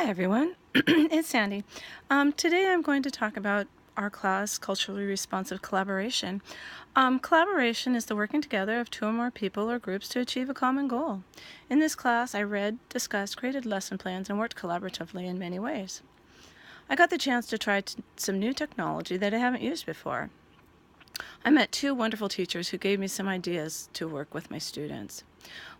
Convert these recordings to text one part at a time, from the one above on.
Hi everyone, it's Sandy. Today I'm going to talk about our class, Culturally Responsive Collaboration. Collaboration is the working together of two or more people or groups to achieve a common goal. In this class, I read, discussed, created lesson plans, and worked collaboratively in many ways. I got the chance to try some new technology that I haven't used before. I met two wonderful teachers who gave me some ideas to work with my students.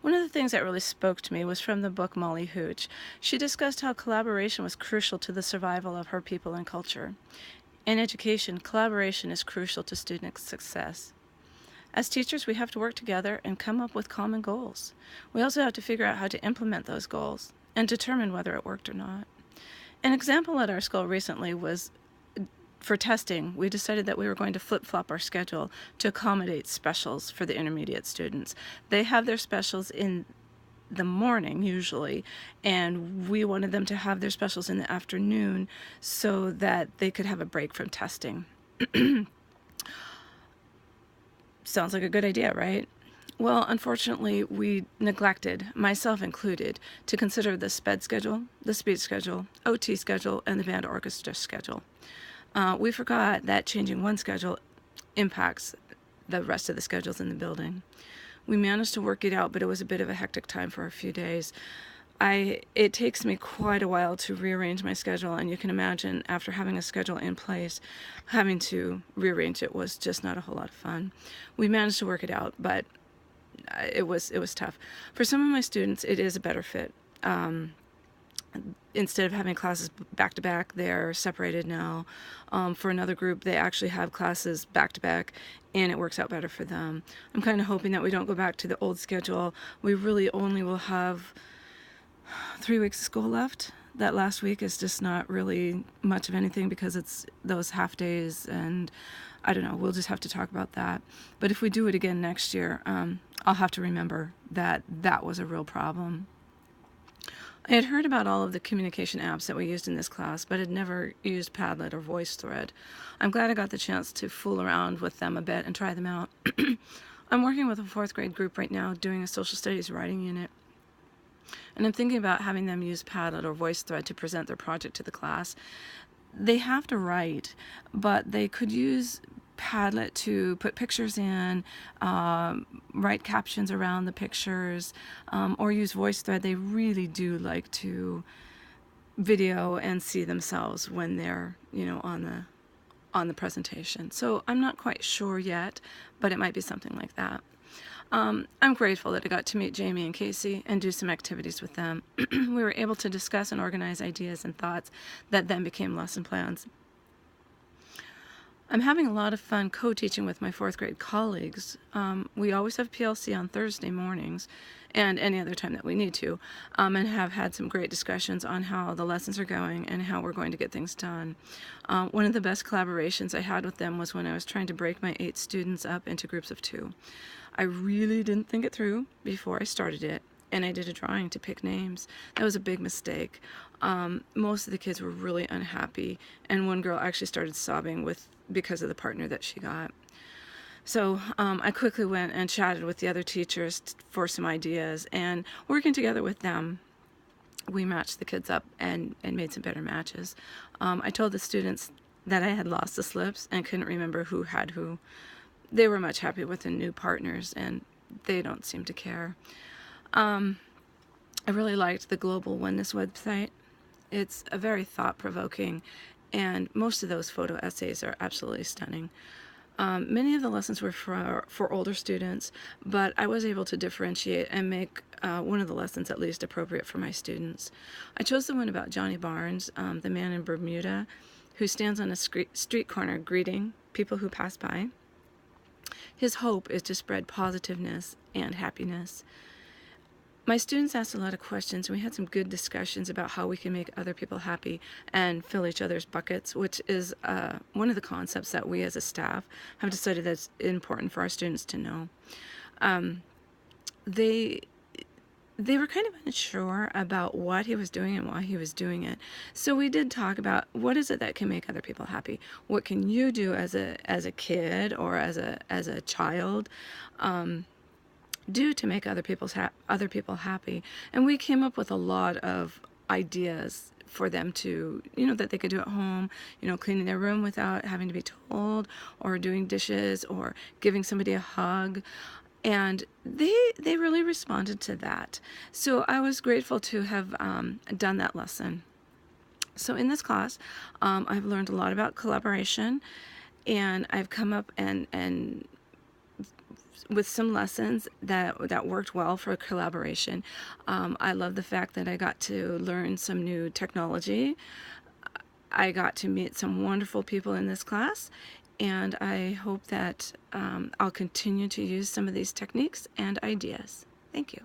One of the things that really spoke to me was from the book Molly Hooch. She discussed how collaboration was crucial to the survival of her people and culture. In education, collaboration is crucial to student success. As teachers, we have to work together and come up with common goals. We also have to figure out how to implement those goals and determine whether it worked or not. An example at our school recently was for testing, we decided that we were going to flip-flop our schedule to accommodate specials for the intermediate students. They have their specials in the morning usually, and we wanted them to have their specials in the afternoon so that they could have a break from testing. Sounds like a good idea, right? Well, unfortunately, we neglected, myself included, to consider the SPED schedule, the speech schedule, OT schedule, and the band orchestra schedule. We forgot that changing one schedule impacts the rest of the schedules in the building. We managed to work it out, but it was a bit of a hectic time for a few days. It takes me quite a while to rearrange my schedule, and you can imagine after having a schedule in place, having to rearrange it was just not a whole lot of fun. We managed to work it out, but it was tough. For some of my students, it is a better fit. Instead of having classes back to back, they're separated now. For another group, they actually have classes back to back, and it works out better for them. I'm kind of hoping that we don't go back to the old schedule. We really only will have 3 weeks of school left. That last week is just not really much of anything because it's those half days, and I don't know, we'll just have to talk about that. But if we do it again next year, I'll have to remember that that was a real problem. I had heard about all of the communication apps that we used in this class, but had never used Padlet or VoiceThread. I'm glad I got the chance to fool around with them a bit and try them out. I'm working with a 4th grade group right now doing a social studies writing unit. And I'm thinking about having them use Padlet or VoiceThread to present their project to the class. They have to write, but they could use Padlet to put pictures in, write captions around the pictures, or use VoiceThread. They really do like to video and see themselves when they're, on the presentation. So I'm not quite sure yet, but it might be something like that. I'm grateful that I got to meet Jamie and Casey and do some activities with them. We were able to discuss and organize ideas and thoughts that then became lesson plans. I'm having a lot of fun co-teaching with my 4th grade colleagues. We always have PLC on Thursday mornings and any other time that we need to, and have had some great discussions on how the lessons are going and how we're going to get things done. One of the best collaborations I had with them was when I was trying to break my 8 students up into groups of 2. I really didn't think it through before I started it, and I did a drawing to pick names. That was a big mistake. Most of the kids were really unhappy, and one girl actually started sobbing because of the partner that she got. So I quickly went and chatted with the other teachers for some ideas, and working together with them, we matched the kids up and made some better matches. I told the students that I had lost the slips and couldn't remember who had who. They were much happy with the new partners, and they don't seem to care. I really liked the Global Oneness website. It's a very thought-provoking, and most of those photo essays are absolutely stunning. Many of the lessons were for older students, but I was able to differentiate and make one of the lessons at least appropriate for my students. I chose the one about Johnny Barnes, the man in Bermuda, who stands on a street corner greeting people who pass by. His hope is to spread positiveness and happiness. My students asked a lot of questions, and we had some good discussions about how we can make other people happy and fill each other's buckets, which is one of the concepts that we as a staff have decided that's important for our students to know. They were kind of unsure about what he was doing and why he was doing it. So we did talk about what is it that can make other people happy? What can you do as a kid or as a child do to make other people happy? And we came up with a lot of ideas for them to, that they could do at home, cleaning their room without having to be told, or doing dishes, or giving somebody a hug. And they really responded to that. So I was grateful to have done that lesson. So in this class, I've learned a lot about collaboration, and I've come up and with some lessons that worked well for collaboration. I love the fact that I got to learn some new technology. I got to meet some wonderful people in this class, and I hope that I'll continue to use some of these techniques and ideas. Thank you.